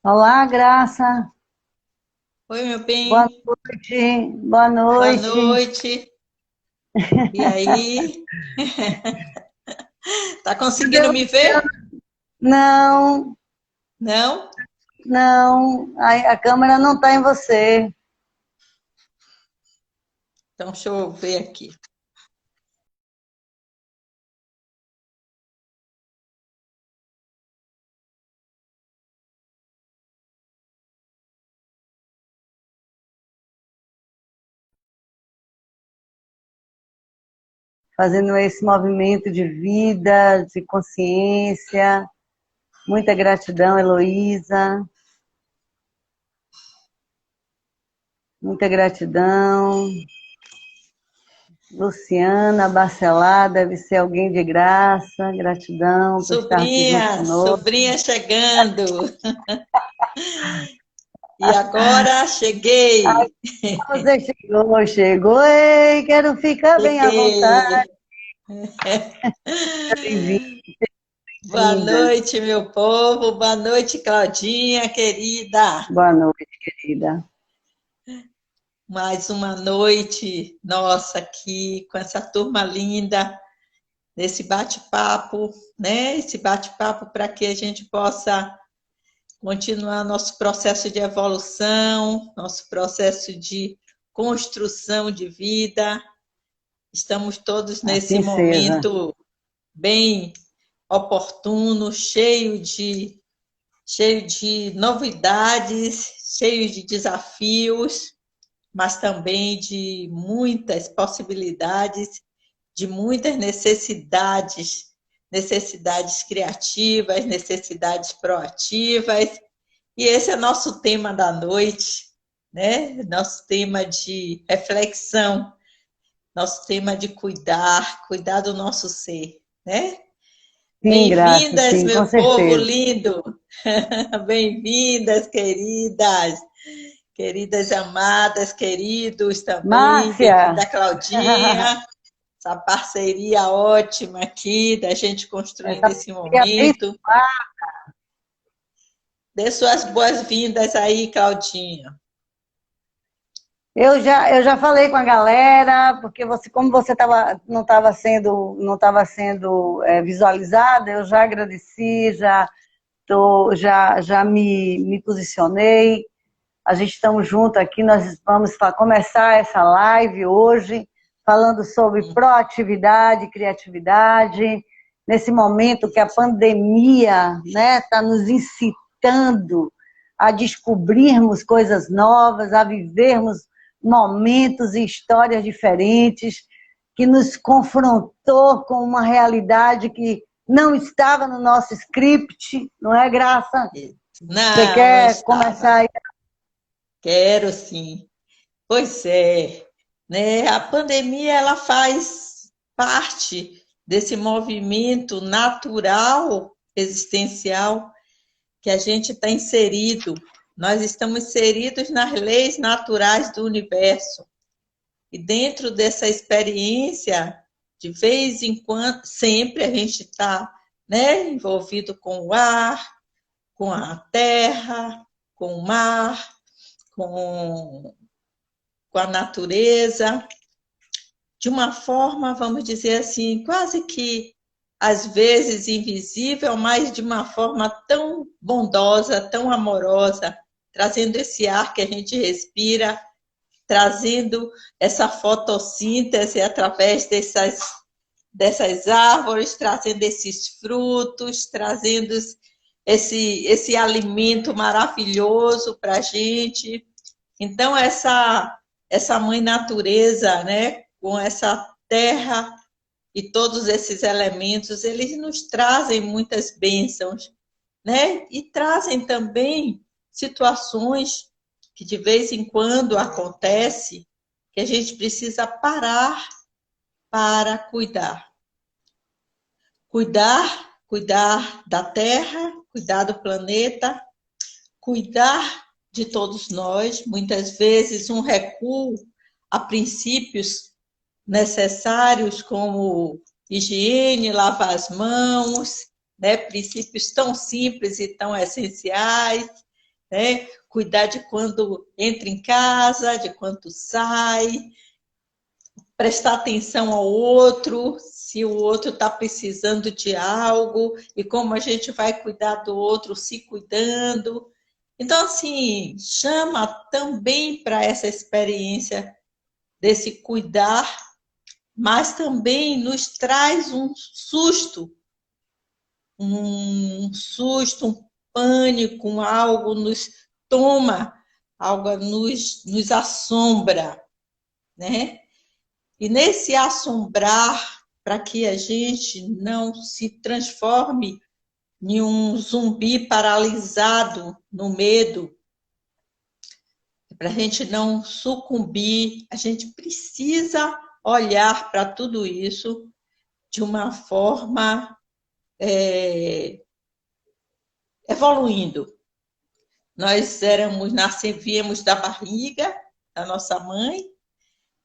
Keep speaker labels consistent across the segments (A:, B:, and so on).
A: Olá, Graça.
B: Oi, meu
A: Boa
B: bem,
A: noite. Boa
B: boa
A: noite.
B: noite. E aí? Tá conseguindo
A: Deus,
B: me ver?
A: não,
B: Não?
A: não. A câmera não está em você.
B: Então, deixa eu ver aqui.
A: Fazendo esse movimento de vida, de consciência. Muita gratidão, Heloísa. Muita gratidão. Luciana Bacelar, deve ser alguém de graça. Gratidão por estar aqui junto
B: Sobrinha,
A: conosco.
B: sobrinha chegando. E agora cheguei.
A: Você chegou, chegou. Ei, quero ficar bem à vontade.
B: Cheguei.
A: Bem-vinda.
B: Boa noite, meu povo. Boa noite, Claudinha, querida.
A: Boa noite, querida.
B: Mais uma noite nossa aqui com essa turma linda, nesse bate-papo, né? Esse bate-papo para que a gente possa continuar nosso processo de evolução, nosso processo de construção de vida. Estamos todos nesse
A: Assim seja.
B: momento bem oportuno, cheio de novidades, cheio de desafios, mas também de muitas possibilidades, de muitas necessidades, necessidades criativas, necessidades proativas. E esse é nosso tema da noite, né? Nosso tema de reflexão, nosso tema de cuidar do nosso ser, né?
A: Sim, graça,
B: Bem-vindas,
A: sim, com
B: meu povo
A: certeza.
B: lindo! Bem-vindas, queridas! Queridas amadas, queridos também,
A: Márcia,
B: bem-vinda Claudinha, essa parceria ótima aqui da gente construindo
A: essa
B: esse
A: parceria
B: momento. Dê suas boas-vindas aí, Claudinha.
A: eu já falei com a galera, porque você, como você não estava sendo visualizada, eu já agradeci, já me posicionei. A gente estamos juntos aqui, nós vamos começar essa live hoje, falando sobre proatividade, criatividade, nesse momento que a pandemia, né, está nos incitando a descobrirmos coisas novas, a vivermos momentos e histórias diferentes, que nos confrontou com uma realidade que não estava no nosso script, não é, Graça? Você
B: Não, não
A: quer
B: estava.
A: começar?
B: Quero sim. Pois é, né? A pandemia ela faz parte desse movimento natural existencial que a gente está inserido. Nós estamos inseridos nas leis naturais do universo. E dentro dessa experiência, de vez em quando, sempre a gente está, né, envolvido com o ar, com a terra, com o mar, com, com a natureza, de uma forma, vamos dizer assim, quase que às vezes invisível, mas de uma forma tão bondosa, tão amorosa, trazendo esse ar que a gente respira, trazendo essa fotossíntese através dessas árvores, trazendo esses frutos, trazendo esse alimento maravilhoso para a gente. Então, essa mãe natureza, né, com essa terra e todos esses elementos, eles nos trazem muitas bênçãos, né? E trazem também situações que de vez em quando acontece que a gente precisa parar para cuidar. Cuidar da terra, cuidar do planeta, cuidar de todos nós, muitas vezes um recuo a princípios necessários como higiene, lavar as mãos, né? Princípios tão simples e tão essenciais. né? Cuidar de quando entra em casa, de quando sai, prestar atenção ao outro, se o outro está precisando de algo, e como a gente vai cuidar do outro se cuidando. Então, assim, chama também para essa experiência desse cuidar, mas também nos traz um pânico, algo nos toma, algo nos assombra, né? E nesse assombrar, para que a gente não se transforme em um zumbi paralisado no medo, para a gente não sucumbir, a gente precisa olhar para tudo isso de uma forma evoluindo. Nós viemos da barriga da nossa mãe,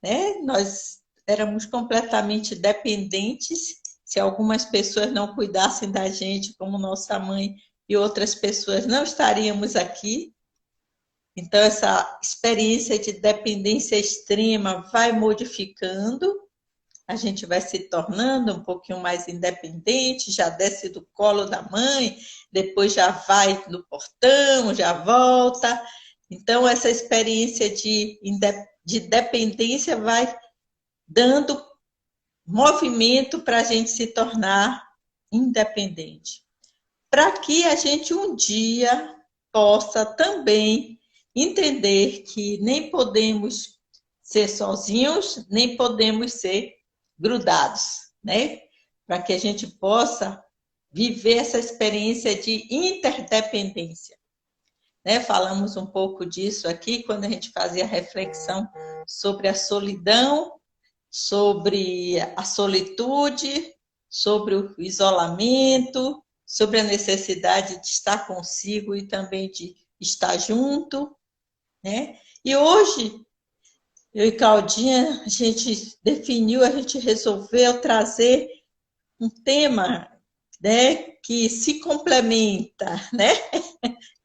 B: né? Nós éramos completamente dependentes. Se algumas pessoas não cuidassem da gente como nossa mãe e outras pessoas, não estaríamos aqui. Então, essa experiência de dependência extrema vai modificando, a gente vai se tornando um pouquinho mais independente, já desce do colo da mãe, depois já vai no portão, já volta. Então, essa experiência de dependência vai dando movimento para a gente se tornar independente. Para que a gente um dia possa também entender que nem podemos ser sozinhos, nem podemos ser grudados, né? Para que a gente possa viver essa experiência de interdependência. Né? Falamos um pouco disso aqui quando a gente fazia reflexão sobre a solidão, sobre a solitude, sobre o isolamento, sobre a necessidade de estar consigo e também de estar junto, né? E hoje, eu e Claudinha, a gente resolveu trazer um tema, né, que se complementa, né?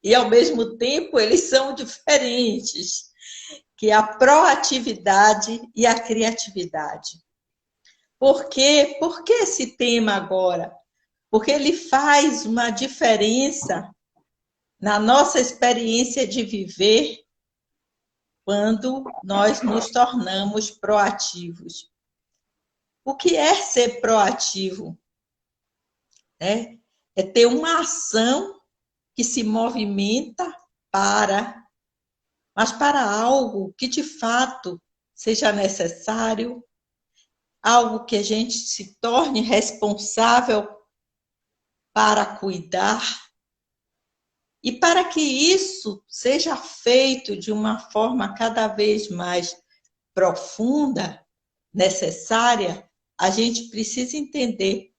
B: E ao mesmo tempo eles são diferentes, que é a proatividade e a criatividade. Por quê? Por que esse tema agora? Porque ele faz uma diferença na nossa experiência de viver quando nós nos tornamos proativos. O que é ser proativo? É ter uma ação que se movimenta mas para algo que de fato seja necessário, algo que a gente se torne responsável para cuidar. E para que isso seja feito de uma forma cada vez mais profunda, necessária, a gente precisa entender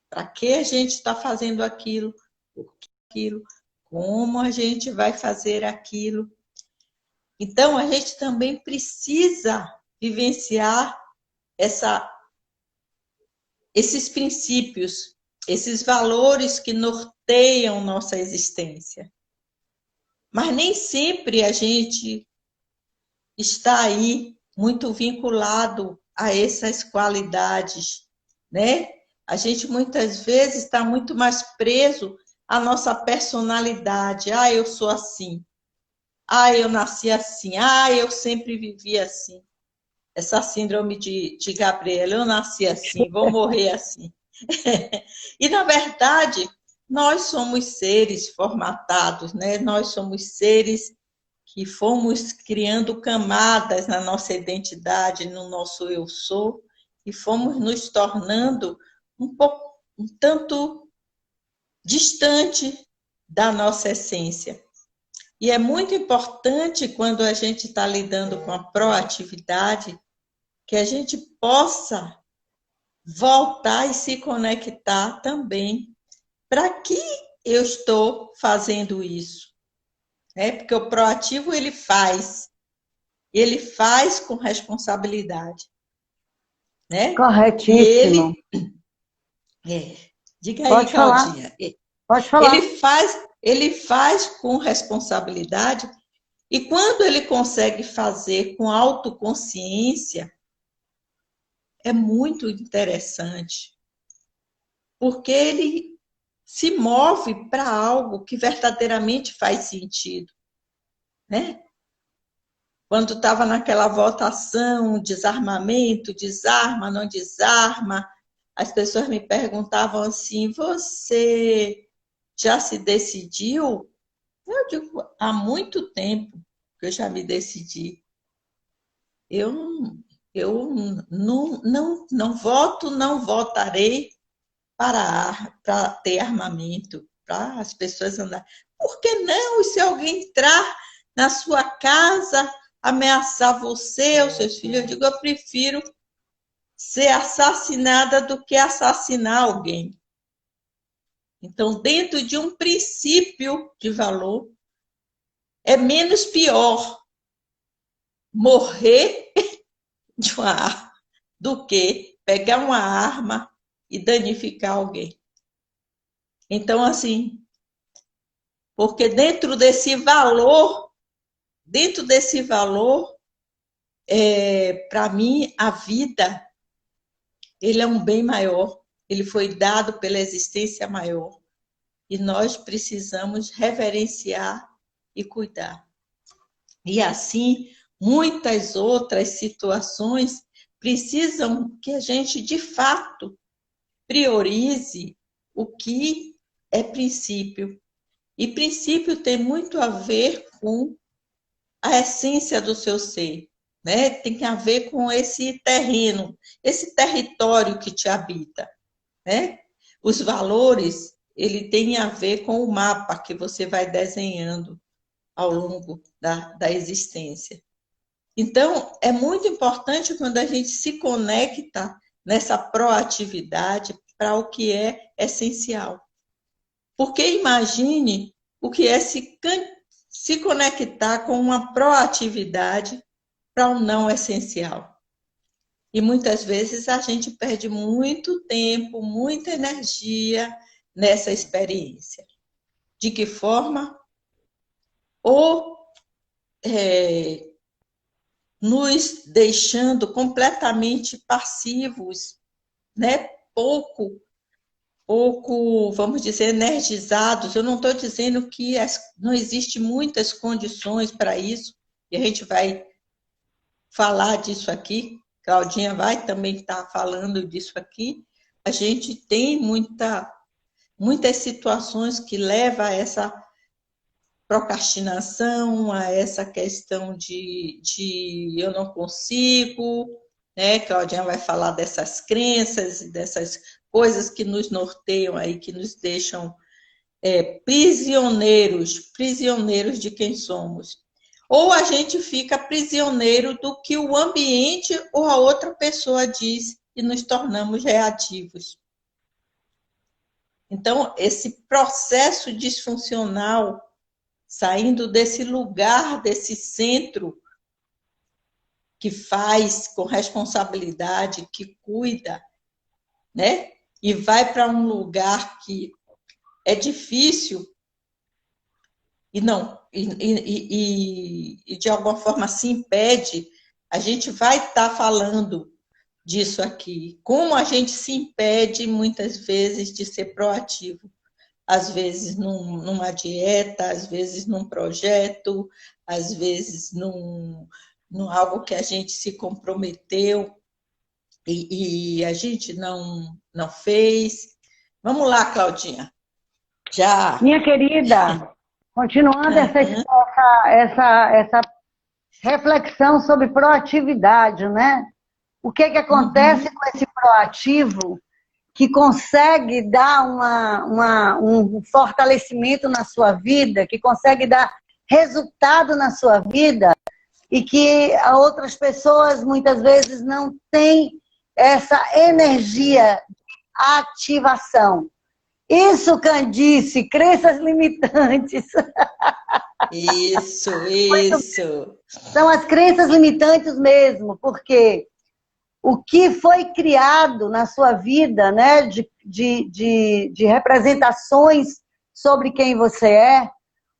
B: para que a gente está fazendo aquilo, por que aquilo, como a gente vai fazer aquilo. Então, a gente também precisa vivenciar esses princípios, esses valores que norteiam nossa existência. Mas nem sempre a gente está aí muito vinculado a essas qualidades, né? A gente muitas vezes está muito mais preso à nossa personalidade. Ah, eu sou assim. Ah, eu nasci assim. Ah, eu sempre vivi assim. Essa síndrome de Gabriela, eu nasci assim, vou morrer assim. E, na verdade, nós somos seres formatados, né? Nós somos seres que fomos criando camadas na nossa identidade, no nosso eu sou, e fomos nos tornando um tanto distante da nossa essência. E é muito importante, quando a gente está lidando com a proatividade, que a gente possa voltar e se conectar também. Para que eu estou fazendo isso? Porque o proativo ele faz com responsabilidade. Né?
A: Corretíssimo.
B: Diga aí,
A: Pode falar.
B: Claudinha.
A: Pode falar.
B: Ele faz ele faz com responsabilidade, e quando ele consegue fazer com autoconsciência, é muito interessante, porque ele se move para algo que verdadeiramente faz sentido, né? Quando estava naquela votação, desarmamento, desarma, não desarma, as pessoas me perguntavam assim, você já se decidiu? Eu digo, há muito tempo que eu já me decidi. Eu, eu não voto, não votarei para ter armamento, para as pessoas andarem. Por que não? E se alguém entrar na sua casa, ameaçar você ou seus filhos, eu digo, eu prefiro ser assassinada do que assassinar alguém. Então, dentro de um princípio de valor, é menos pior morrer de uma arma do que pegar uma arma e danificar alguém. Então, assim, porque dentro desse valor, para mim, a vida, ele é um bem maior, ele foi dado pela existência maior, e nós precisamos reverenciar e cuidar. E assim, muitas outras situações precisam que a gente, de fato, priorize o que é princípio. E princípio tem muito a ver com a essência do seu ser, né? Tem a ver com esse terreno, esse território que te habita, né? Os valores, ele tem a ver com o mapa que você vai desenhando ao longo da existência. Então, é muito importante quando a gente se conecta nessa proatividade para o que é essencial. Porque imagine o que é se conectar com uma proatividade para o não essencial. E muitas vezes a gente perde muito tempo, muita energia nessa experiência. De que forma? Ou nos deixando completamente passivos, né? Pouco, vamos dizer, energizados. Eu não estou dizendo que não existe muitas condições para isso, e a gente vai falar disso aqui, Claudinha vai também estar falando disso aqui. A gente tem muitas situações que levam a essa procrastinação, a essa questão de eu não consigo, né? Claudinha vai falar dessas crenças e dessas coisas que nos norteiam aí, que nos deixam prisioneiros de quem somos. Ou a gente fica prisioneiro do que o ambiente ou a outra pessoa diz e nos tornamos reativos. Então, esse processo disfuncional, saindo desse lugar, desse centro que faz com responsabilidade, que cuida, né? E vai para um lugar que é difícil e não e de alguma forma se impede, a gente vai estar falando disso aqui. Como a gente se impede muitas vezes de ser proativo? Às vezes numa dieta, às vezes num projeto, às vezes num algo que a gente se comprometeu e a gente não fez. Vamos lá, Claudinha. Já.
A: Minha querida, continuando essa reflexão sobre proatividade, né? O que acontece com esse proativo que consegue dar um fortalecimento na sua vida, que consegue dar resultado na sua vida e que outras pessoas muitas vezes não têm essa energia de ativação. Isso, Candice, crenças limitantes.
B: Isso.
A: São as crenças limitantes mesmo, porque o que foi criado na sua vida, né, de representações sobre quem você é,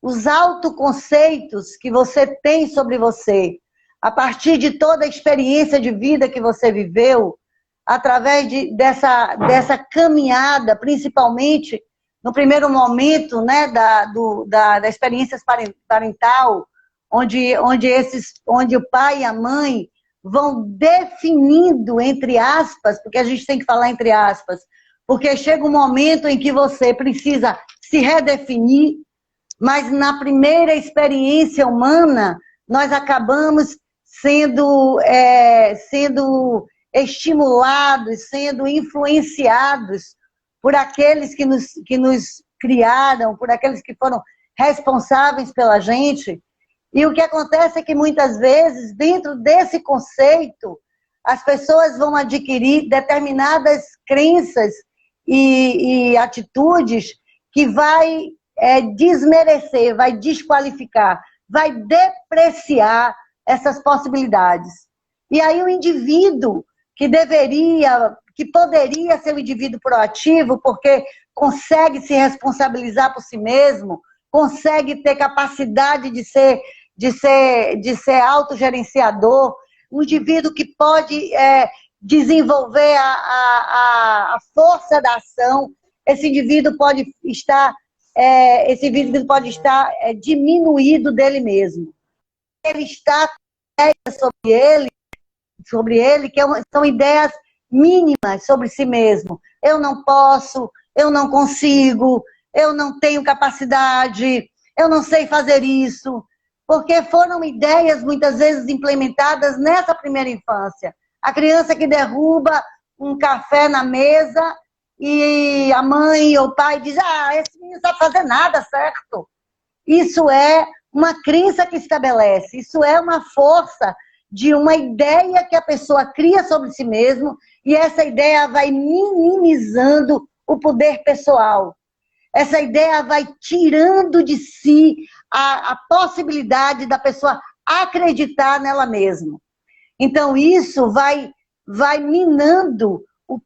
A: os autoconceitos que você tem sobre você, a partir de toda a experiência de vida que você viveu, através dessa caminhada, principalmente no primeiro momento, né, da experiência parental, onde o pai e a mãe vão definindo, entre aspas, porque a gente tem que falar entre aspas, porque chega um momento em que você precisa se redefinir, mas na primeira experiência humana, nós acabamos sendo estimulados, sendo influenciados por aqueles que nos criaram, por aqueles que foram responsáveis pela gente. E o que acontece é que muitas vezes, dentro desse conceito, as pessoas vão adquirir determinadas crenças e atitudes que vai desmerecer, vai desqualificar, vai depreciar essas possibilidades. E aí o indivíduo que poderia ser um indivíduo proativo, porque consegue se responsabilizar por si mesmo, consegue ter capacidade de ser autogerenciador, um indivíduo que pode desenvolver a força da ação, esse indivíduo pode estar diminuído dele mesmo. Ele está sobre ele, que são ideias mínimas sobre si mesmo. Eu não posso, eu não consigo, eu não tenho capacidade, eu não sei fazer isso, porque foram ideias muitas vezes implementadas nessa primeira infância. A criança que derruba um café na mesa e a mãe ou o pai diz, esse menino não sabe fazer nada, certo? Isso é uma crença que estabelece, isso é uma força de uma ideia que a pessoa cria sobre si mesmo, e essa ideia vai minimizando o poder pessoal. Essa ideia vai tirando de si a possibilidade da pessoa acreditar nela mesma. Então, isso vai minando o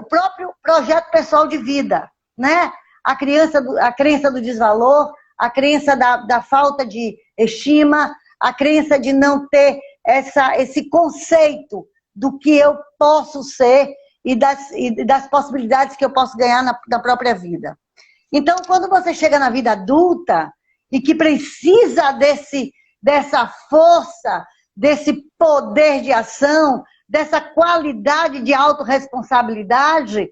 A: próprio projeto pessoal de vida, né? A crença do desvalor, a crença da falta de estima, a crença de não ter esse conceito do que eu posso ser e das possibilidades que eu posso ganhar na própria vida. Então, quando você chega na vida adulta e que precisa dessa força, desse poder de ação, dessa qualidade de autorresponsabilidade,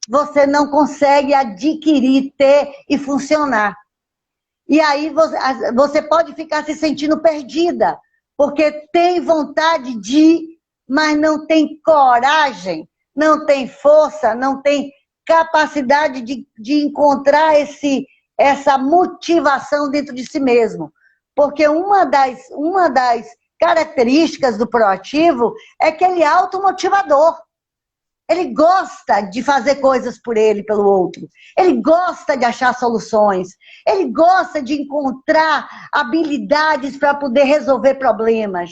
A: você não consegue adquirir, ter e funcionar. E aí você pode ficar se sentindo perdida, porque tem vontade de, mas não tem coragem, não tem força, não tem capacidade de encontrar essa motivação dentro de si mesmo. Porque uma das características do proativo é que ele é automotivador. Ele gosta de fazer coisas por ele, pelo outro. Ele gosta de achar soluções. Ele gosta de encontrar habilidades para poder resolver problemas,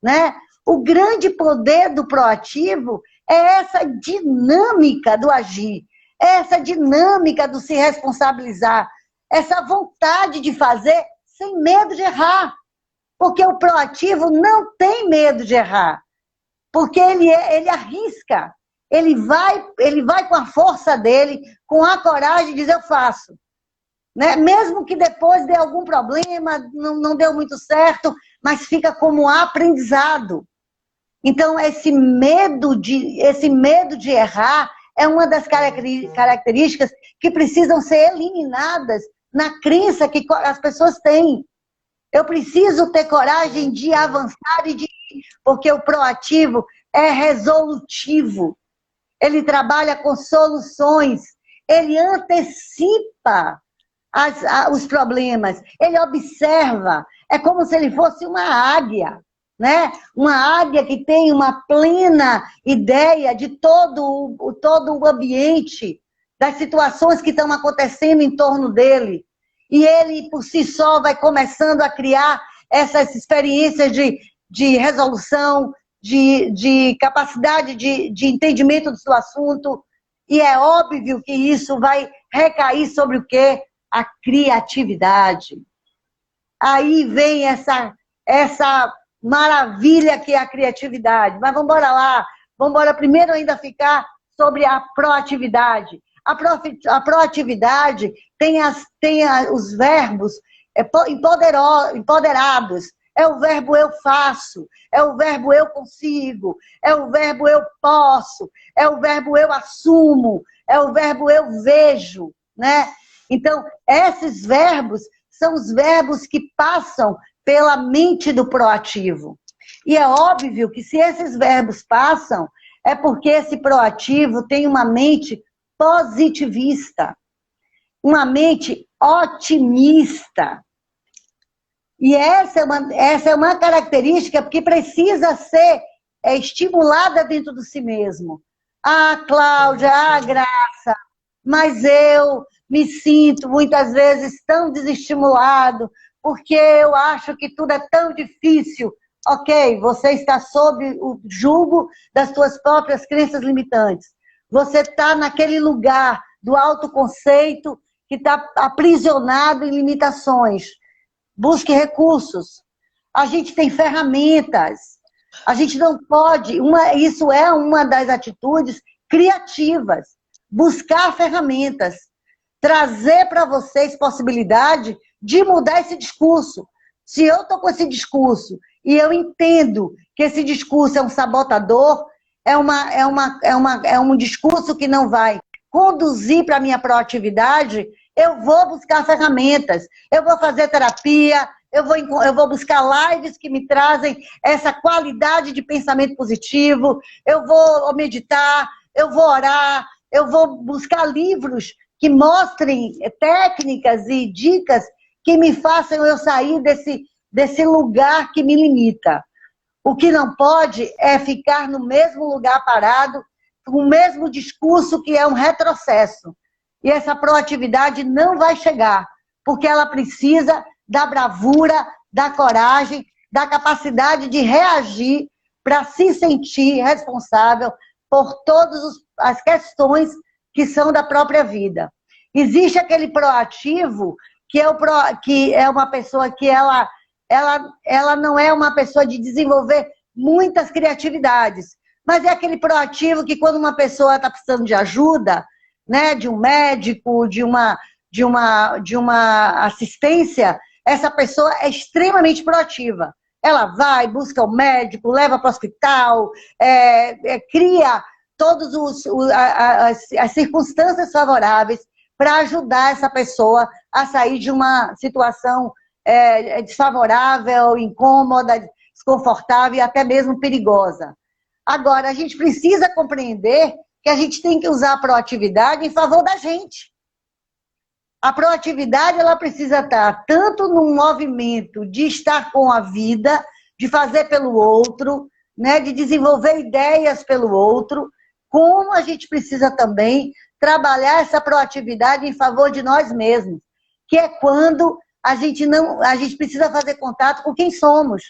A: né? O grande poder do proativo é essa dinâmica do agir, essa dinâmica do se responsabilizar, essa vontade de fazer sem medo de errar. Porque o proativo não tem medo de errar. Porque ele arrisca. Ele vai com a força dele, com a coragem de dizer, eu faço. Né? Mesmo que depois dê algum problema, não deu muito certo, mas fica como aprendizado. Então, esse medo de errar é uma das características que precisam ser eliminadas na crença que as pessoas têm. Eu preciso ter coragem de avançar e de ir, porque o proativo é resolutivo. Ele trabalha com soluções, ele antecipa os problemas, ele observa. É como se ele fosse uma águia, né? Uma águia que tem uma plena ideia de todo o ambiente, das situações que estão acontecendo em torno dele. E ele, por si só, vai começando a criar essas experiências de resolução, de capacidade de entendimento do seu assunto. E é óbvio que isso vai recair sobre o quê? a criatividade. Aí vem essa maravilha que é a criatividade. Mas vamos embora lá. Vamos embora primeiro ainda ficar sobre a proatividade. A proatividade tem os verbos empoderados. É o verbo eu faço, é o verbo eu consigo, é o verbo eu posso, é o verbo eu assumo, é o verbo eu vejo, né? Então, esses verbos são os verbos que passam pela mente do proativo. E é óbvio que se esses verbos passam, é porque esse proativo tem uma mente positivista, uma mente otimista. E essa é uma característica que precisa ser estimulada dentro de si mesmo. Ah, Cláudia, ah, Graça, mas eu me sinto muitas vezes tão desestimulado, porque eu acho que tudo é tão difícil. Ok, você está sob o jugo das suas próprias crenças limitantes. Você está naquele lugar do autoconceito que está aprisionado em limitações. Busque recursos. A gente tem ferramentas. A gente não pode... Isso é uma das atitudes criativas. Buscar ferramentas. Trazer para vocês possibilidade de mudar esse discurso. Se eu estou com esse discurso e eu entendo que esse discurso é um sabotador, é um discurso que não vai conduzir para a minha proatividade, eu vou buscar ferramentas, eu vou fazer terapia, eu vou buscar lives que me trazem essa qualidade de pensamento positivo, eu vou meditar, eu vou orar, eu vou buscar livros que mostrem técnicas e dicas que me façam eu sair desse lugar que me limita. O que não pode é ficar no mesmo lugar parado, com o mesmo discurso que é um retrocesso. E essa proatividade não vai chegar, porque ela precisa da bravura, da coragem, da capacidade de reagir para se sentir responsável por todas as questões que são da própria vida. Existe aquele proativo que é uma pessoa que ela não é uma pessoa de desenvolver muitas criatividades, mas é aquele proativo que quando uma pessoa está precisando de ajuda, né, de um médico, de uma assistência, essa pessoa é extremamente proativa. Ela vai, busca o médico, leva para o hospital, cria todas as circunstâncias favoráveis para ajudar essa pessoa a sair de uma situação desfavorável, incômoda, desconfortável e até mesmo perigosa. Agora, a gente precisa compreender que a gente tem que usar a proatividade em favor da gente. A proatividade, ela precisa estar tanto num movimento de estar com a vida, de fazer pelo outro, né, de desenvolver ideias pelo outro, como a gente precisa também trabalhar essa proatividade em favor de nós mesmos, que é quando a gente precisa fazer contato com quem somos.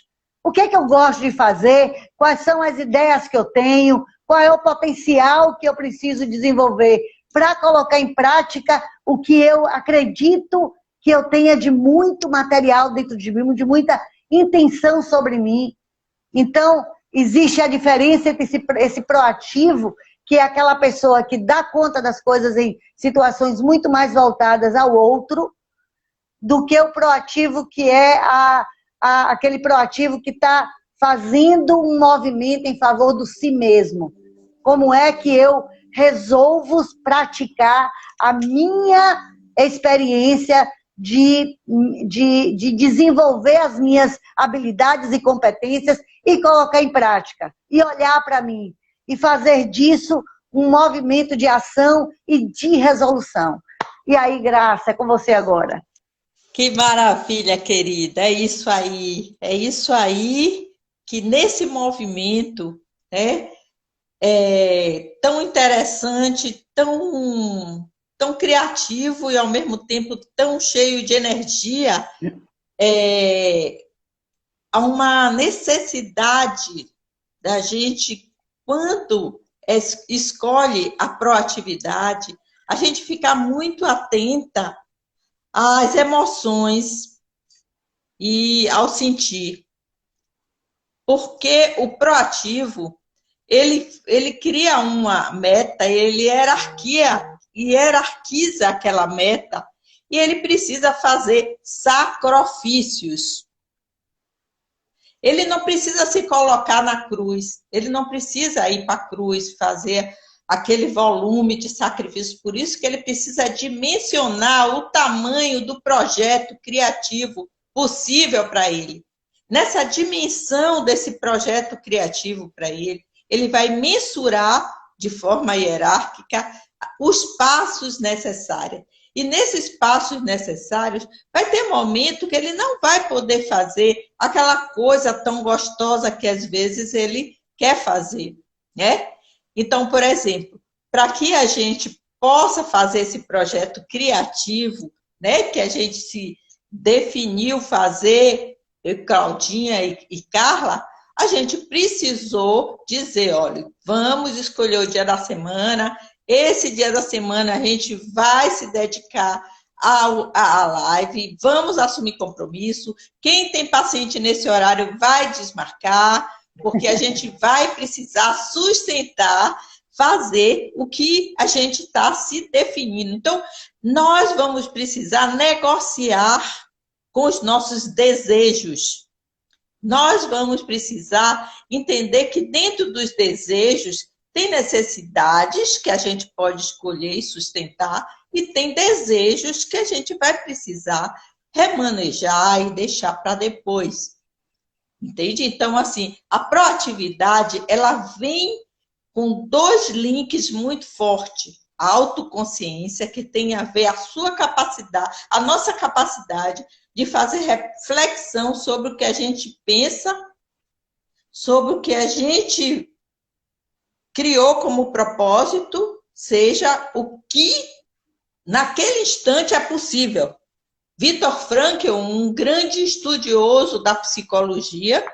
A: O que é que eu gosto de fazer? Quais são as ideias que eu tenho? Qual é o potencial que eu preciso desenvolver para colocar em prática o que eu acredito que eu tenha de muito material dentro de mim, de muita intenção sobre mim. Então, existe a diferença entre esse proativo, que é aquela pessoa que dá conta das coisas em situações muito mais voltadas ao outro, do que o proativo, que é aquele proativo que está fazendo um movimento em favor do si mesmo. Como é que eu resolvo praticar a minha experiência de desenvolver as minhas habilidades e competências e colocar em prática, e olhar para mim, e fazer disso um movimento de ação e de resolução. E aí, Graça, é com você agora.
B: Que maravilha, querida, é isso aí que nesse movimento, né, tão interessante, tão criativo e ao mesmo tempo tão cheio de energia, há uma necessidade da gente, quando escolhe a proatividade, a gente ficar muito atenta às emoções e ao sentir. Porque o proativo, ele cria uma meta, ele hierarquiza aquela meta, e ele precisa fazer sacrifícios. Ele não precisa se colocar na cruz, ele não precisa ir para a cruz, fazer aquele volume de sacrifício. Por isso que ele precisa dimensionar o tamanho do projeto criativo possível para ele. Nessa dimensão desse projeto criativo para ele, ele vai mensurar de forma hierárquica os passos necessários. E nesses passos necessários, vai ter momento que ele não vai poder fazer aquela coisa tão gostosa que às vezes ele quer fazer, né? Então, por exemplo, para que a gente possa fazer esse projeto criativo, né, que a gente se definiu fazer, eu, Claudinha e Carla, a gente precisou dizer, olha, vamos escolher o dia da semana. Esse dia da semana a gente vai se dedicar à live, vamos assumir compromisso. Quem tem paciente nesse horário vai desmarcar, porque a gente vai precisar sustentar, fazer o que a gente está se definindo. Então, nós vamos precisar negociar com os nossos desejos. Nós vamos precisar entender que dentro dos desejos tem necessidades que a gente pode escolher e sustentar, e tem desejos que a gente vai precisar remanejar e deixar para depois. Entende? Então, assim, a proatividade, ela vem com dois links muito fortes. A autoconsciência, que tem a ver a sua capacidade, a nossa capacidade de fazer reflexão sobre o que a gente pensa, sobre o que a gente criou como propósito, seja o que naquele instante é possível. Viktor Frankl, um grande estudioso da psicologia,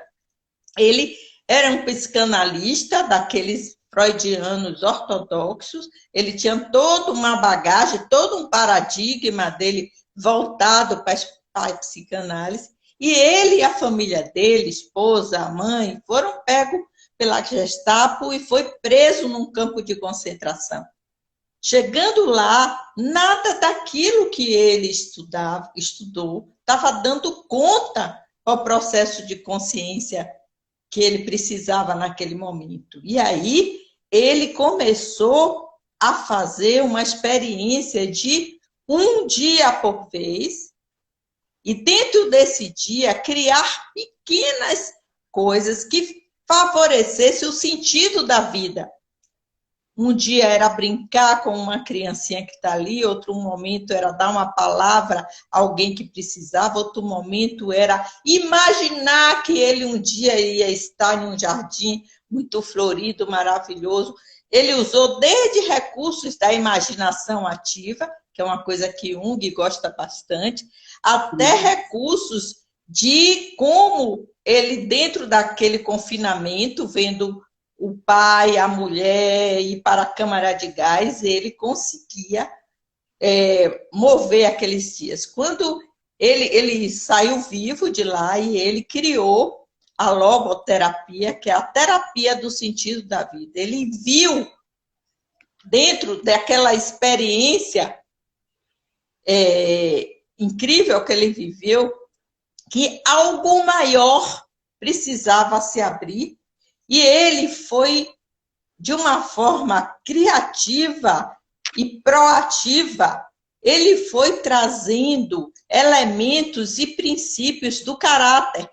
B: ele era um psicanalista daqueles freudianos ortodoxos, ele tinha toda uma bagagem, todo um paradigma dele voltado para a psicanálise, e ele e a família dele, esposa, a mãe, foram pegos pela Gestapo e foi preso num campo de concentração. Chegando lá, nada daquilo que ele estudou, estava dando conta ao processo de consciência que ele precisava naquele momento. E aí, ele começou a fazer uma experiência de um dia por vez, e dentro desse dia, criar pequenas coisas que favorecesse o sentido da vida. Um dia era brincar com uma criancinha que está ali, outro momento era dar uma palavra a alguém que precisava, outro momento era imaginar que ele um dia ia estar em um jardim muito florido, maravilhoso. Ele usou desde recursos da imaginação ativa, que é uma coisa que Jung gosta bastante, até recursos de como ele, dentro daquele confinamento, vendo o pai, a mulher ir para a câmara de gás, ele conseguia mover aqueles dias. Quando ele saiu vivo de lá e ele criou a logoterapia, que é a terapia do sentido da vida. Ele viu, dentro daquela experiência incrível que ele viveu, que algo maior precisava se abrir, e ele foi, de uma forma criativa e proativa, ele foi trazendo elementos e princípios do caráter.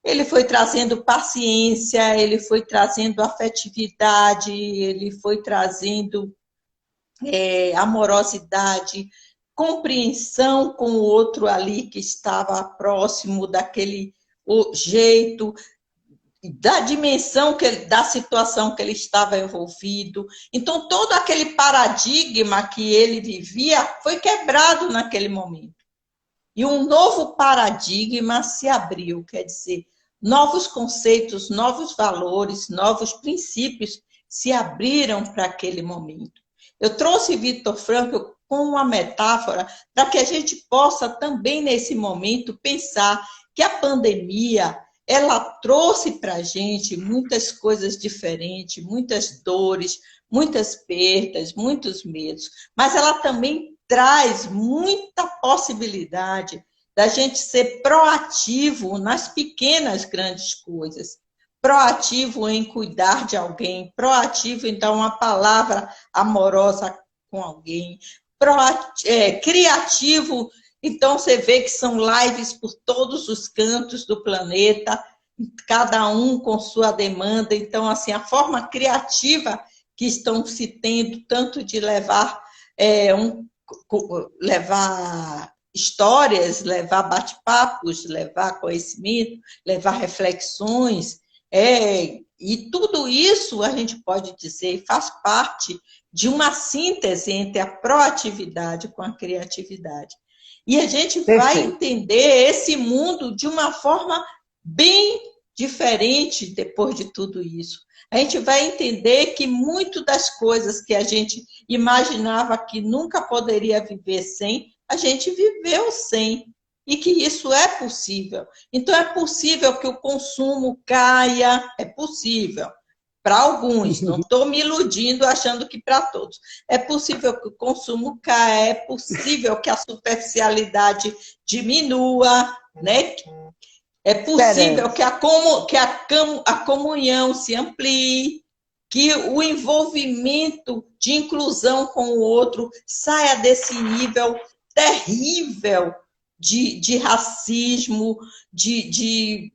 B: Ele foi trazendo paciência, ele foi trazendo afetividade, ele foi trazendo amorosidade, compreensão com o outro ali que estava próximo daquele jeito, da dimensão da situação que ele estava envolvido. Então, todo aquele paradigma que ele vivia foi quebrado naquele momento. E um novo paradigma se abriu, quer dizer, novos conceitos, novos valores, novos princípios se abriram para aquele momento. Eu trouxe Viktor Frankl com uma metáfora para que a gente possa também, nesse momento, pensar que a pandemia ela trouxe para a gente muitas coisas diferentes, muitas dores, muitas perdas, muitos medos, mas ela também traz muita possibilidade da gente ser proativo nas pequenas, grandes coisas. Proativo em cuidar de alguém, proativo em dar uma palavra amorosa com alguém, criativo. Então, você vê que são lives por todos os cantos do planeta, cada um com sua demanda. Então, assim, a forma criativa que estão se tendo, tanto de levar, levar histórias, levar bate-papos, levar conhecimento, levar reflexões, e tudo isso, a gente pode dizer, faz parte de uma síntese entre a proatividade com a criatividade. E a gente vai entender esse mundo de uma forma bem diferente depois de tudo isso. A gente vai entender que muito das coisas que a gente imaginava que nunca poderia viver sem, a gente viveu sem. E que isso é possível. Então, é possível que o consumo caia, é possível. Para alguns, não estou me iludindo achando que para todos. É possível que o consumo caia, é possível que a superficialidade diminua, né? É possível que a comunhão se amplie, que o envolvimento de inclusão com o outro saia desse nível terrível de racismo, de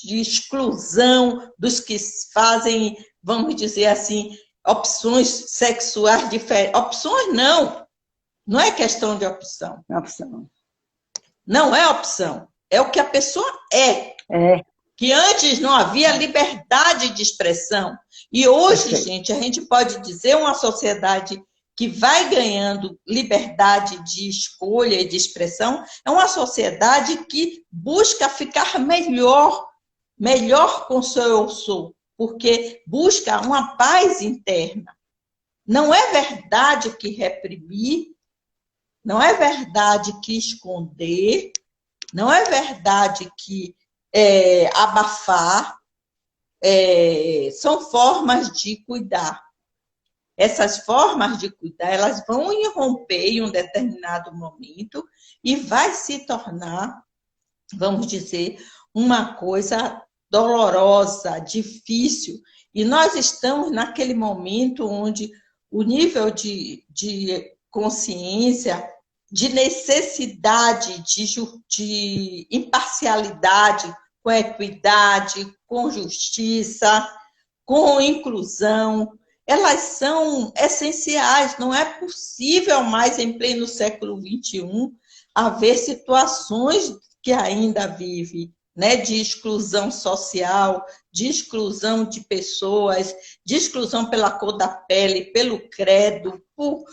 B: exclusão dos que fazem, vamos dizer assim, opções sexuais diferentes. Opções não é questão de opção. Não é opção, é o que a pessoa é. Que antes não havia liberdade de expressão. E hoje, gente, a gente pode dizer uma sociedade que vai ganhando liberdade de escolha e de expressão, é uma sociedade que busca ficar melhor com o seu eu sou, porque busca uma paz interna. Não é verdade que reprimir, não é verdade que esconder, não é verdade que abafar, são formas de cuidar. Essas formas de cuidar, elas vão irromper em um determinado momento e vai se tornar, vamos dizer, uma coisa dolorosa, difícil. E nós estamos naquele momento onde o nível de consciência, de necessidade, de imparcialidade, com equidade, com justiça, com inclusão, elas são essenciais. Não é possível mais, em pleno século XXI, haver situações que ainda vive, né, de exclusão social, de exclusão de pessoas, de exclusão pela cor da pele, pelo credo, por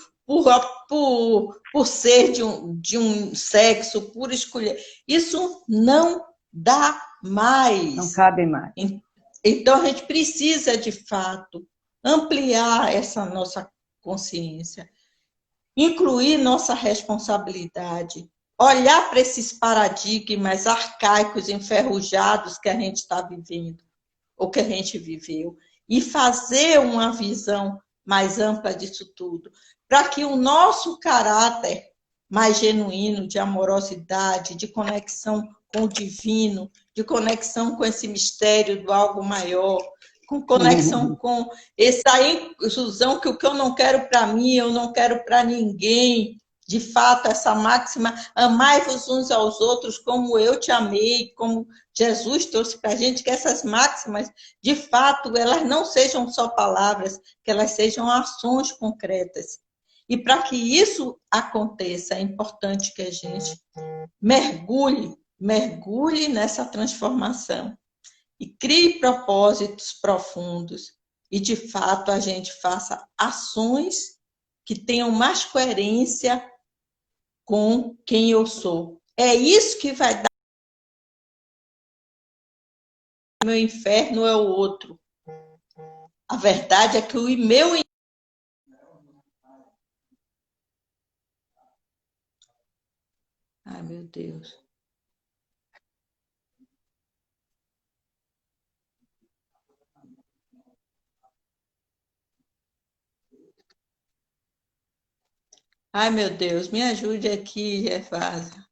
B: ser de um sexo, por escolher. Isso não dá mais.
A: Não cabe mais.
B: Então, a gente precisa, de fato, ampliar essa nossa consciência, incluir nossa responsabilidade, olhar para esses paradigmas arcaicos, enferrujados que a gente está vivendo, ou que a gente viveu, e fazer uma visão mais ampla disso tudo, para que o nosso caráter mais genuíno de amorosidade, de conexão com o divino, de conexão com esse mistério do algo maior, com conexão com essa inclusão que o que eu não quero para mim, eu não quero para ninguém. De fato, essa máxima, amai-vos uns aos outros como eu te amei, como Jesus trouxe para a gente, que essas máximas, de fato, elas não sejam só palavras, que elas sejam ações concretas. E para que isso aconteça, é importante que a gente mergulhe nessa transformação e crie propósitos profundos e, de fato, a gente faça ações que tenham mais coerência com quem eu sou. É isso que vai dar. O meu inferno é o outro. A verdade é que o meu Ai, meu Deus. Ai, meu Deus, me ajude aqui, Jefasa.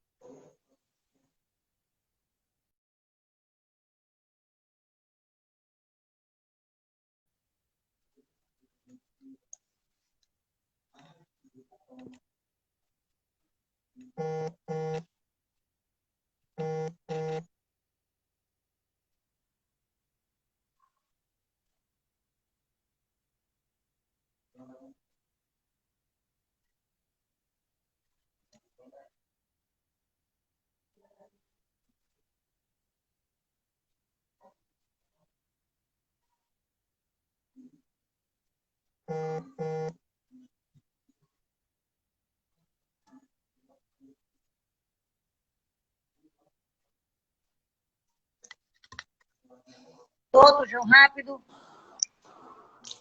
A: Outro, João, rápido.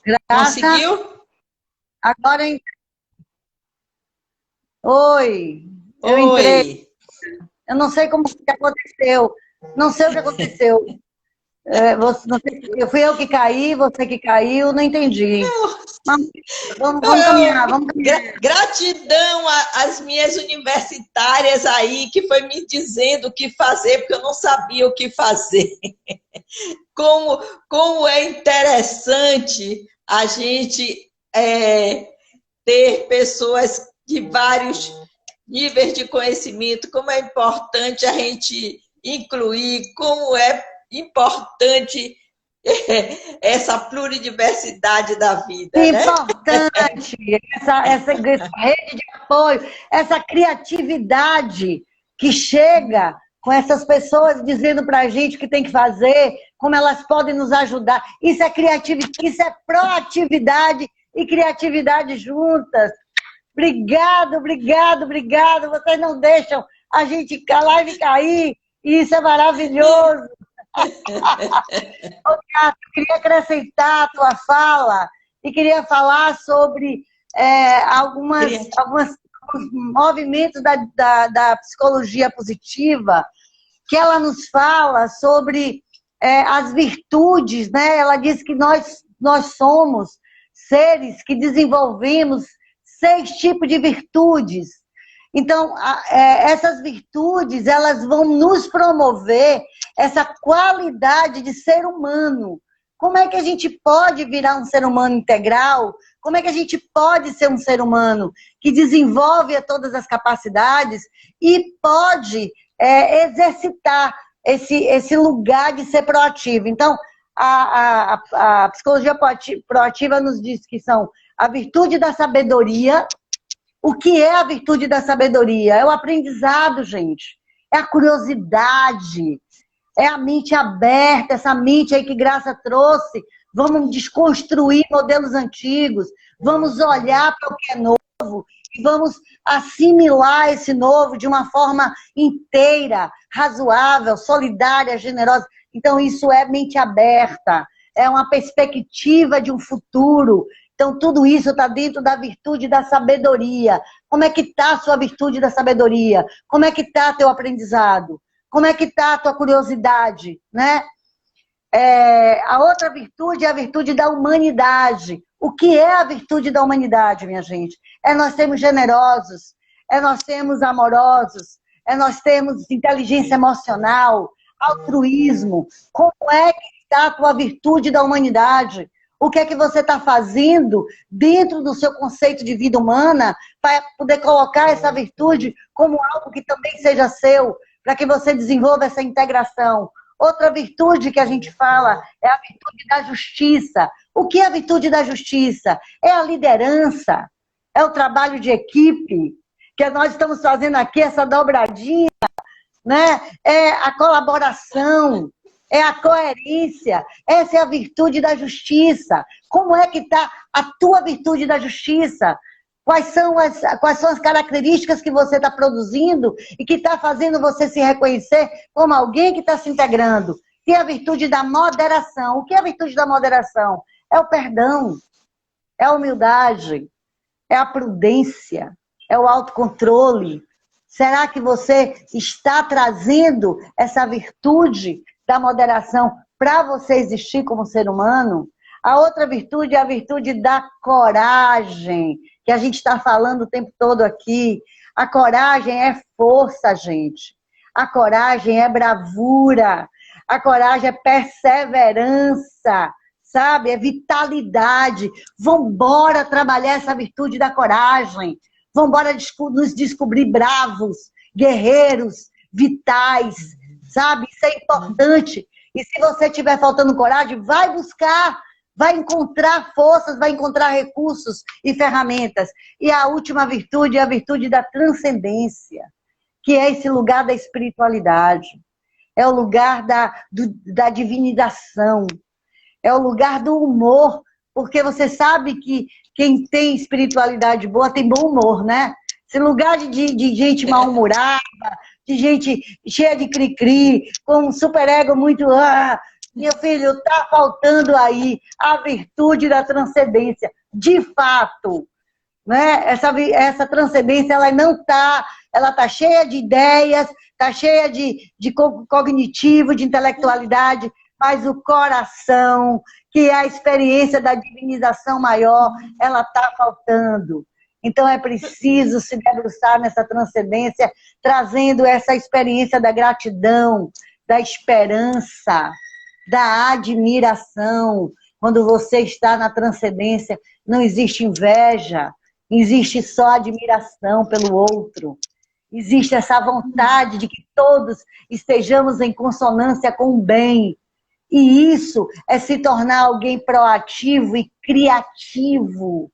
A: Graça.
B: Conseguiu?
A: Agora, oi. Eu entrei.
B: Oi.
A: Eu não sei como que aconteceu. Não sei o que aconteceu. Não sei, fui eu que caí, você que caiu, não entendi. Mas vamos caminhar, vamos caminhar.
B: Gratidão às minhas universitárias aí, que foi me dizendo o que fazer, porque eu não sabia o que fazer. Como é interessante a gente ter pessoas de vários níveis de conhecimento, como é importante a gente incluir, como é importante essa pluridiversidade da vida, né?
A: Importante essa rede de apoio, essa criatividade que chega com essas pessoas dizendo para a gente o que tem que fazer, como elas podem nos ajudar. Isso é criatividade, isso é proatividade e criatividade juntas. Obrigado, obrigado, obrigado. Vocês não deixam a gente a live cair. E isso é maravilhoso. Eu queria acrescentar a tua fala e queria falar sobre alguns movimentos da psicologia positiva, que ela nos fala sobre as virtudes, né? Ela diz que nós somos seres que desenvolvemos 6 tipos de virtudes. Então, essas virtudes, elas vão nos promover essa qualidade de ser humano. Como é que a gente pode virar um ser humano integral? Como é que a gente pode ser um ser humano que desenvolve todas as capacidades e pode exercitar esse lugar de ser proativo? Então, a psicologia proativa nos diz que são a virtude da sabedoria. O que é a virtude da sabedoria? É o aprendizado, gente. É a curiosidade. É a mente aberta, essa mente aí que Graça trouxe. Vamos desconstruir modelos antigos. Vamos olhar para o que é novo. E vamos assimilar esse novo de uma forma inteira, razoável, solidária, generosa. Então, isso é mente aberta. É uma perspectiva de um futuro. Então, tudo isso está dentro da virtude da sabedoria. Como é que está a sua virtude da sabedoria? Como é que está teu aprendizado? Como é que está a tua curiosidade? Né? A outra virtude é a virtude da humanidade. O que é a virtude da humanidade, minha gente? É nós sermos generosos, é nós sermos amorosos, é nós termos inteligência emocional, altruísmo. Como é que está a tua virtude da humanidade? O que é que você está fazendo dentro do seu conceito de vida humana para poder colocar essa virtude como algo que também seja seu, para que você desenvolva essa integração? Outra virtude que a gente fala é a virtude da justiça. O que é a virtude da justiça? É a liderança, é o trabalho de equipe, que nós estamos fazendo aqui, essa dobradinha, né? É a colaboração, é a coerência. Essa é a virtude da justiça. Como é que está a tua virtude da justiça? Quais são as características que você está produzindo e que está fazendo você se reconhecer como alguém que está se integrando? E a virtude da moderação. O que é a virtude da moderação? É o perdão, é a humildade, é a prudência, é o autocontrole. Será que você está trazendo essa virtude da moderação para você existir como ser humano? A outra virtude é a virtude da coragem, que a gente está falando o tempo todo aqui. A coragem é força, gente. A coragem é bravura. A coragem é perseverança, sabe? É vitalidade. Vambora trabalhar essa virtude da coragem. Vambora nos descobrir bravos, guerreiros, vitais, sabe? Isso é importante. E se você estiver faltando coragem, vai buscar, vai encontrar forças, vai encontrar recursos e ferramentas. E a última virtude é a virtude da transcendência, que é esse lugar da espiritualidade. É o lugar da divinização. É o lugar do humor, porque você sabe que quem tem espiritualidade boa tem bom humor, né? Esse lugar de gente mal-humorada, de gente cheia de cri-cri, com um superego muito... meu filho, está faltando aí a virtude da transcendência. De fato, né? Essa transcendência, ela não está... Ela está cheia de ideias, está cheia de cognitivo, de intelectualidade, mas o coração, que é a experiência da divinização maior, ela está faltando. Então é preciso se debruçar nessa transcendência, trazendo essa experiência da gratidão, da esperança, da admiração. Quando você está na transcendência, não existe inveja, existe só admiração pelo outro. Existe essa vontade de que todos estejamos em consonância com o bem. E isso é se tornar alguém proativo e criativo.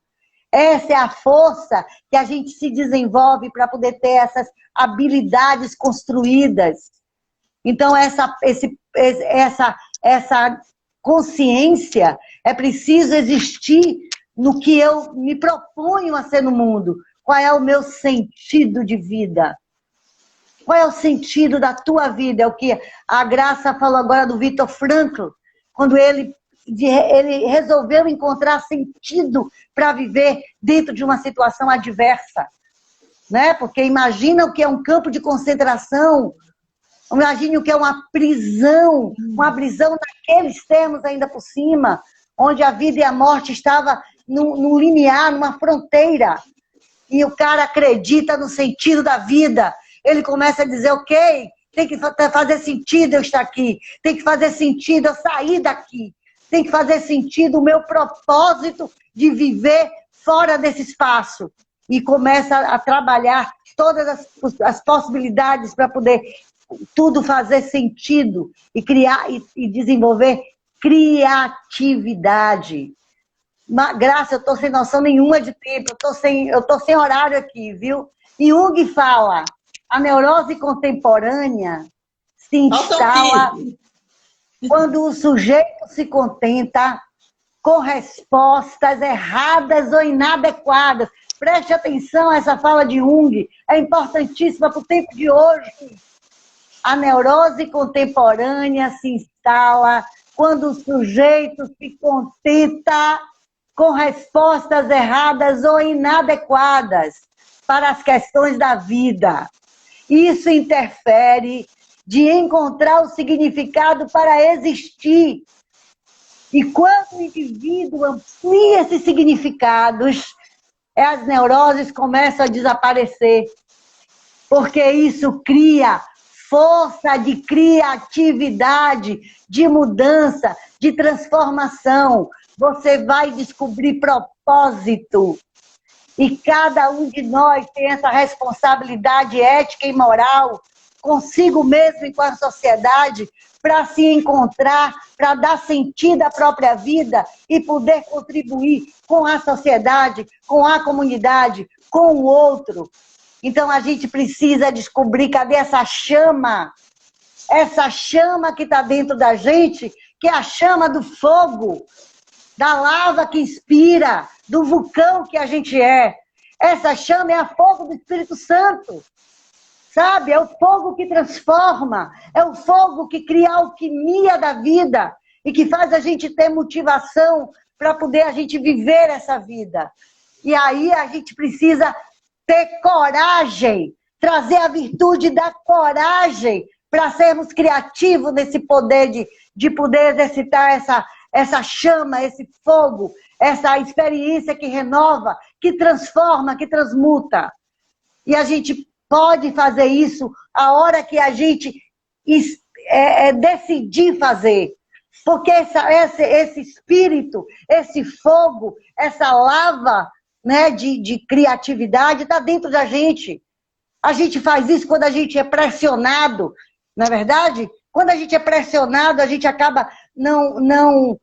A: Essa é a força que a gente se desenvolve para poder ter essas habilidades construídas. Então, essa consciência é preciso existir no que eu me proponho a ser no mundo. Qual é o meu sentido de vida? Qual é o sentido da tua vida? É o que a Graça falou agora do Viktor Frankl, quando ele resolveu encontrar sentido para viver dentro de uma situação adversa. Né? Porque imagina o que é um campo de concentração, imagine o que é uma prisão naqueles termos ainda por cima, onde a vida e a morte estavam no limiar, numa fronteira. E o cara acredita no sentido da vida. Ele começa a dizer, ok, tem que fazer sentido eu estar aqui. Tem que fazer sentido eu sair daqui. Tem que fazer sentido o meu propósito de viver fora desse espaço. E começa a trabalhar todas as possibilidades para poder tudo fazer sentido. E criar e desenvolver criatividade. Graça, eu estou sem noção nenhuma de tempo, eu estou sem horário aqui, viu? E Jung fala, a neurose contemporânea se instala quando o sujeito se contenta com respostas erradas ou inadequadas. Preste atenção a essa fala de Jung, é importantíssima para o tempo de hoje. A neurose contemporânea se instala quando o sujeito se contenta com respostas erradas ou inadequadas para as questões da vida. Isso interfere de encontrar o significado para existir. E quando o indivíduo amplia esses significados, as neuroses começam a desaparecer. Porque isso cria força de criatividade, de mudança, de transformação. Você vai descobrir propósito. E cada um de nós tem essa responsabilidade ética e moral consigo mesmo e com a sociedade para se encontrar, para dar sentido à própria vida e poder contribuir com a sociedade, com a comunidade, com o outro. Então a gente precisa descobrir cadê essa chama que está dentro da gente, que é a chama do fogo, da lava que inspira, do vulcão que a gente é. Essa chama é a fogo do Espírito Santo, sabe? É o fogo que transforma, é o fogo que cria a alquimia da vida e que faz a gente ter motivação para poder a gente viver essa vida. E aí a gente precisa ter coragem trazer a virtude da coragem para sermos criativos nesse poder de poder exercitar essa chama, esse fogo, essa experiência que renova, que transforma, que transmuta. E a gente pode fazer isso a hora que a gente decidir fazer. Porque esse espírito, esse fogo, essa lava, né, de criatividade está dentro da gente. A gente faz isso quando a gente é pressionado, não é verdade? Quando a gente é pressionado, a gente acaba não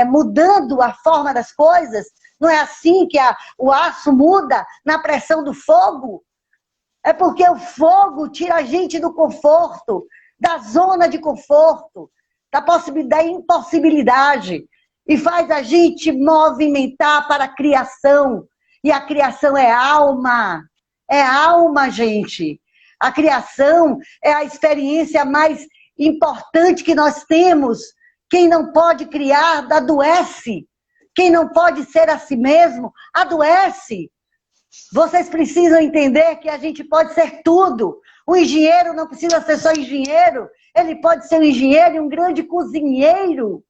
A: mudando a forma das coisas. Não é assim que o aço muda na pressão do fogo. É porque o fogo tira a gente do conforto, da zona de conforto, da impossibilidade, e faz a gente movimentar para a criação. E a criação é alma. É alma, gente. A criação é a experiência mais importante que nós temos. Quem não pode criar, adoece. Quem não pode ser a si mesmo, adoece. Vocês precisam entender que a gente pode ser tudo. O engenheiro não precisa ser só engenheiro. Ele pode ser um engenheiro e um grande cozinheiro.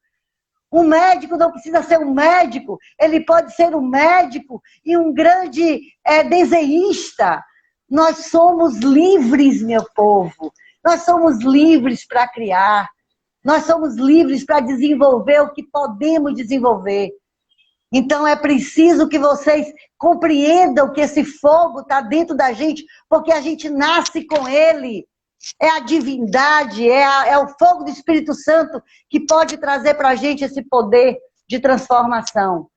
A: O médico não precisa ser um médico. Ele pode ser um médico e um grande desenhista. Nós somos livres, meu povo. Nós somos livres para criar. Nós somos livres para desenvolver o que podemos desenvolver. Então é preciso que vocês compreendam que esse fogo está dentro da gente, porque a gente nasce com ele. É a divindade, é o fogo do Espírito Santo que pode trazer para a gente esse poder de transformação.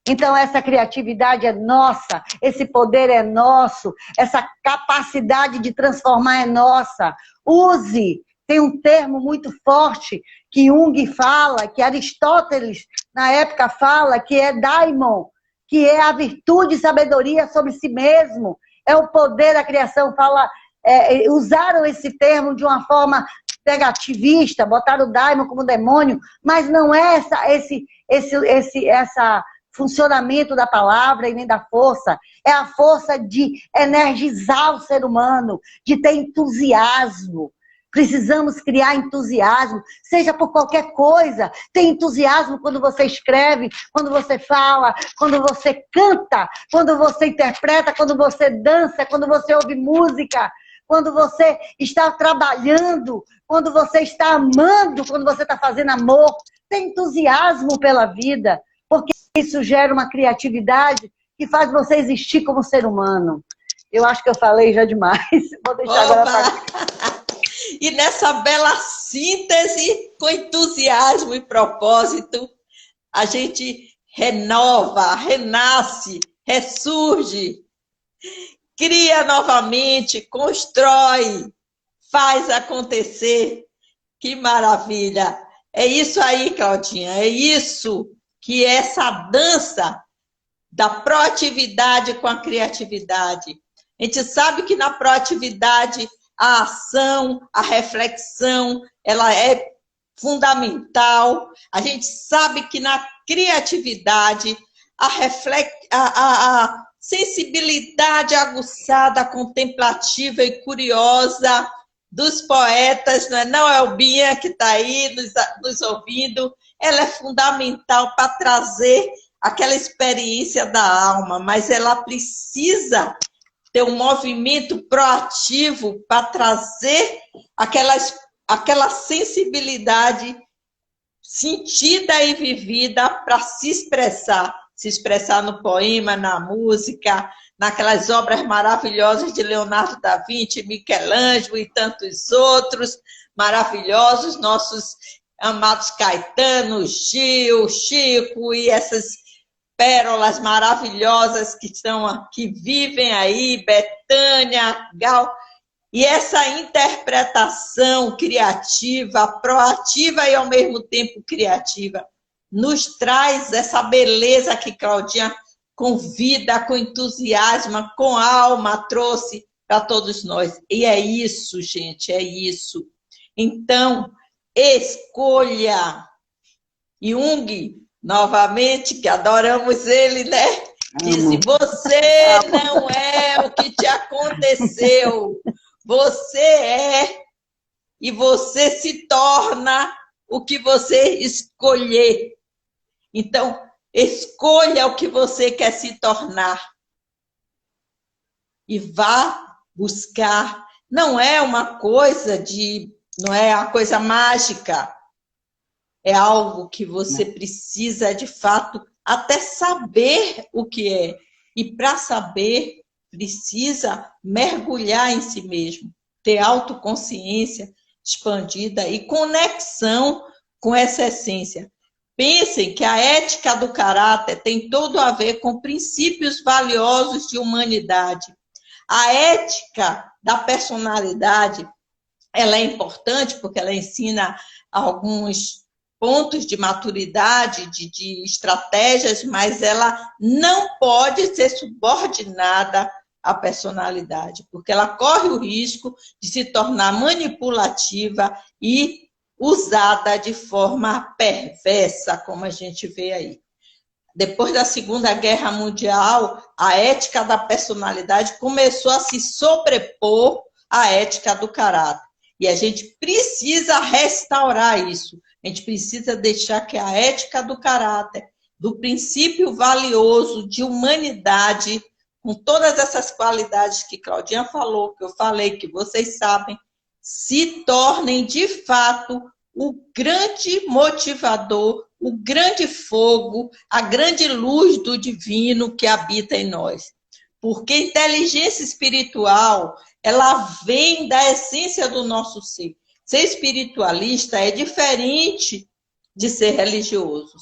A: Então essa criatividade é nossa, esse poder é nosso, essa capacidade de transformar é nossa. Use. Tem um termo muito forte que Jung fala, que Aristóteles, na época, fala, que é daimon, que é a virtude e sabedoria sobre si mesmo. É o poder da criação. Usaram esse termo de uma forma negativista, botaram o daimon como demônio, mas não é esse funcionamento da palavra e nem da força. É a força de energizar o ser humano, de ter entusiasmo. Precisamos criar entusiasmo, seja por qualquer coisa. Tem entusiasmo quando você escreve, quando você fala, quando você canta, quando você interpreta, quando você dança, quando você ouve música, quando você está trabalhando, quando você está amando, quando você está fazendo amor. Tem entusiasmo pela vida, porque isso gera uma criatividade que faz você existir como ser humano. Eu acho que eu falei já demais. Vou deixar agora para...
B: E nessa bela síntese, com entusiasmo e propósito, a gente renova, renasce, ressurge, cria novamente, constrói, faz acontecer. Que maravilha! É isso aí, Claudinha, é isso que é essa dança da proatividade com a criatividade. A gente sabe que na proatividade a ação, a reflexão, ela é fundamental. A gente sabe que na criatividade, a sensibilidade aguçada, contemplativa e curiosa dos poetas, não é o Binha que está aí nos ouvindo, ela é fundamental para trazer aquela experiência da alma, mas ela precisa ter um movimento proativo para trazer aquela sensibilidade sentida e vivida para se expressar no poema, na música, naquelas obras maravilhosas de Leonardo da Vinci, Michelangelo e tantos outros maravilhosos, nossos amados Caetano, Gil, Chico e essas pérolas maravilhosas que vivem aí, Betânia, Gal, e essa interpretação criativa, proativa e ao mesmo tempo criativa, nos traz essa beleza que Claudinha convida, com entusiasmo, com alma, trouxe para todos nós. E é isso, gente, é isso. Então, escolha. Jung, novamente, que adoramos ele, né? Disse, você não é o que te aconteceu, você é e você se torna o que você escolher. Então, escolha o que você quer se tornar e vá buscar. Não é uma coisa não é uma coisa mágica. É algo que você precisa, de fato, até saber o que é. E para saber, precisa mergulhar em si mesmo, ter autoconsciência expandida e conexão com essa essência. Pensem que a ética do caráter tem tudo a ver com princípios valiosos de humanidade. A ética da personalidade, ela é importante porque ela ensina alguns pontos de maturidade, de estratégias, mas ela não pode ser subordinada à personalidade, porque ela corre o risco de se tornar manipulativa e usada de forma perversa, como a gente vê aí. Depois da Segunda Guerra Mundial, a ética da personalidade começou a se sobrepor à ética do caráter. E a gente precisa restaurar isso. A gente precisa deixar que a ética do caráter, do princípio valioso de humanidade, com todas essas qualidades que Claudinha falou, que eu falei, que vocês sabem, se tornem, de fato, o grande motivador, o grande fogo, a grande luz do divino que habita em nós. Porque a inteligência espiritual, ela vem da essência do nosso ser. Ser espiritualista é diferente de ser religioso.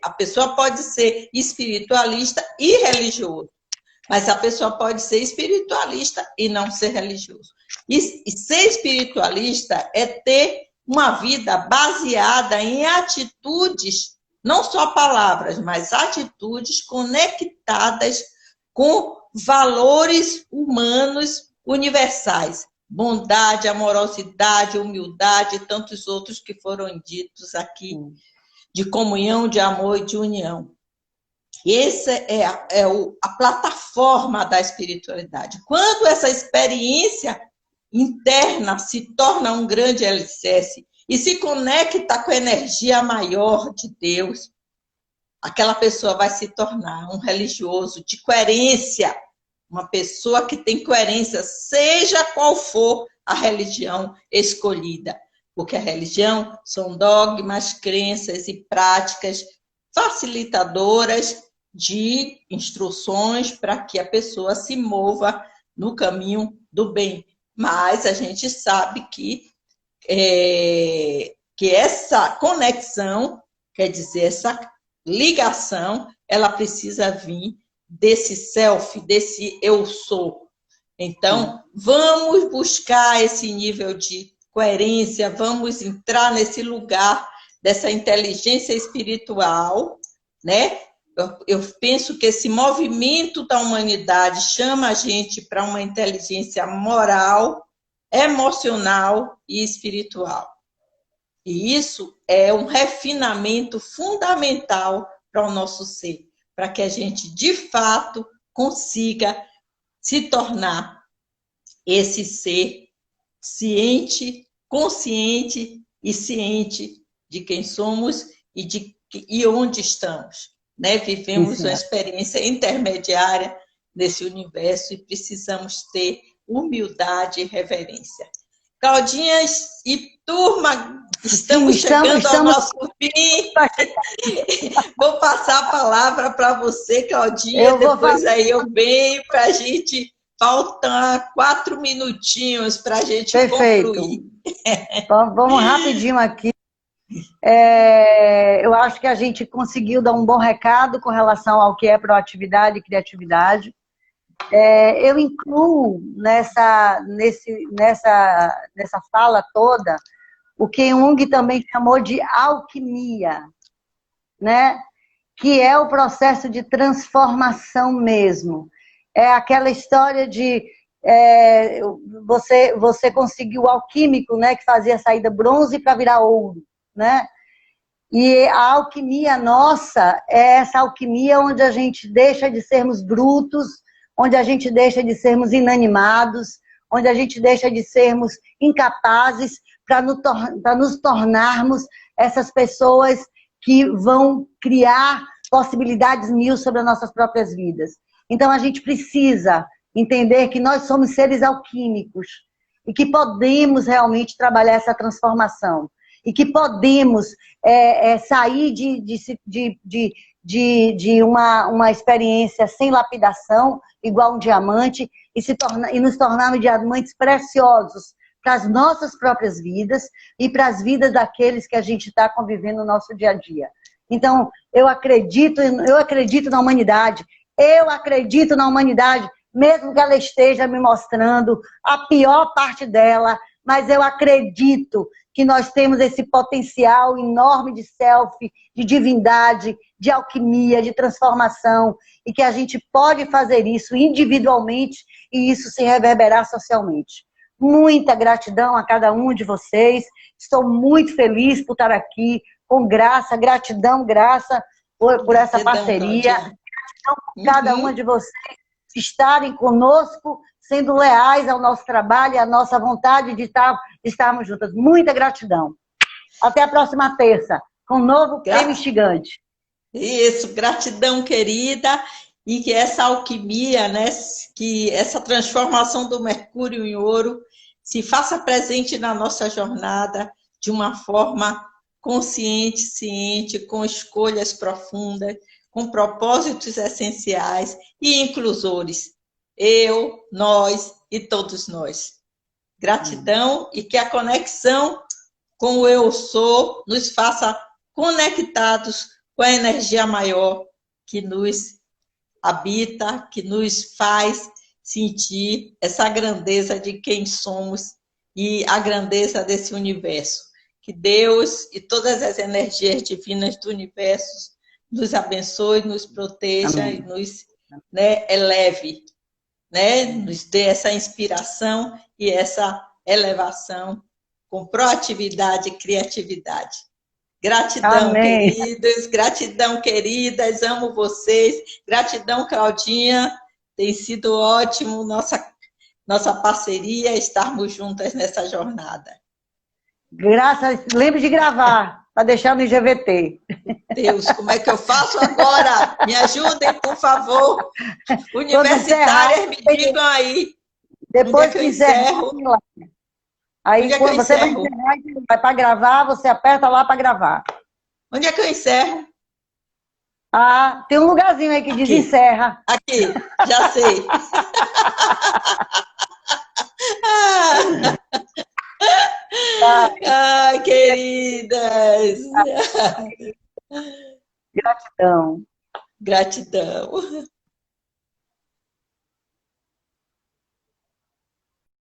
B: A pessoa pode ser espiritualista e religioso, mas a pessoa pode ser espiritualista e não ser religioso. E ser espiritualista é ter uma vida baseada em atitudes, não só palavras, mas atitudes conectadas com valores humanos universais. Bondade, amorosidade, humildade e tantos outros que foram ditos aqui, de comunhão, de amor e de união. E essa é a plataforma da espiritualidade. Quando essa experiência interna se torna um grande alicerce e se conecta com a energia maior de Deus, aquela pessoa vai se tornar um religioso de coerência, uma pessoa que tem coerência, seja qual for a religião escolhida. Porque a religião são dogmas, crenças e práticas facilitadoras de instruções para que a pessoa se mova no caminho do bem. Mas a gente sabe que essa conexão, quer dizer, essa ligação, ela precisa vir desse self, desse eu sou. Então, vamos buscar esse nível de coerência, vamos entrar nesse lugar dessa inteligência espiritual, né? Eu penso que esse movimento da humanidade chama a gente para uma inteligência moral, emocional e espiritual. E isso é um refinamento fundamental para o nosso ser, para que a gente, de fato, consiga se tornar esse ser ciente, consciente e ciente de quem somos e onde estamos. Né? Vivemos uma experiência intermediária nesse universo e precisamos ter humildade e reverência. Claudinha e turma, estamos chegando ao nosso fim. Vou passar a palavra para você, Claudinha, depois aí eu venho para a gente faltar 4 minutinhos para a gente concluir.
A: Então, vamos rapidinho aqui. Eu acho que a gente conseguiu dar um bom recado com relação ao que é proatividade e criatividade. Eu incluo nessa fala toda o que Jung também chamou de alquimia, né? Que é o processo de transformação mesmo. É aquela história de você conseguiu o alquímico, né, que fazia sair da bronze para virar ouro, né? E a alquimia nossa é essa alquimia onde a gente deixa de sermos brutos, onde a gente deixa de sermos inanimados, onde a gente deixa de sermos incapazes para nos tornarmos essas pessoas que vão criar possibilidades mil sobre as nossas próprias vidas. Então a gente precisa entender que nós somos seres alquímicos e que podemos realmente trabalhar essa transformação. E que podemos sair de uma experiência sem lapidação, igual um diamante, e nos tornarmos diamantes preciosos para as nossas próprias vidas e para as vidas daqueles que a gente está convivendo no nosso dia a dia. Então, eu acredito na humanidade, mesmo que ela esteja me mostrando a pior parte dela, mas eu acredito que nós temos esse potencial enorme de self, de divindade, de alquimia, de transformação, e que a gente pode fazer isso individualmente e isso se reverberar socialmente. Muita gratidão a cada um de vocês. Estou muito feliz por estar aqui, com graça, gratidão, graça por essa parceria. Gratidão por cada uma de vocês estarem conosco, sendo leais ao nosso trabalho e à nossa vontade de estarmos juntas. Muita gratidão. Até a próxima terça, com um novo Creme Instigante.
B: Isso, gratidão, querida. E que essa alquimia, né, que essa transformação do mercúrio em ouro se faça presente na nossa jornada de uma forma consciente, ciente, com escolhas profundas, com propósitos essenciais e inclusores. Eu, nós e todos nós. Gratidão e que a conexão com o eu sou nos faça conectados com a energia maior que nos habita, que nos faz sentir essa grandeza de quem somos e a grandeza desse universo. Que Deus e todas as energias divinas do universo nos abençoe, nos proteja e nos eleve, nos dê essa inspiração e essa elevação com proatividade e criatividade. Gratidão,
A: Amém.
B: queridos, gratidão, queridas, amo vocês. Gratidão, Claudinha, tem sido ótimo nossa parceria, estarmos juntas nessa jornada.
A: Lembre de gravar, para deixar no IGVT.
B: Deus, como é que eu faço agora? Me ajudem, por favor. Universitárias, me digam aí.
A: Depois que encerro. Aí, quando você vai encerrar, vai para gravar, você aperta lá para gravar.
B: Onde é que eu encerro?
A: Ah, tem um lugarzinho aí que diz encerra.
B: Aqui, já sei. Ai, queridas.
A: Gratidão.
B: Gratidão.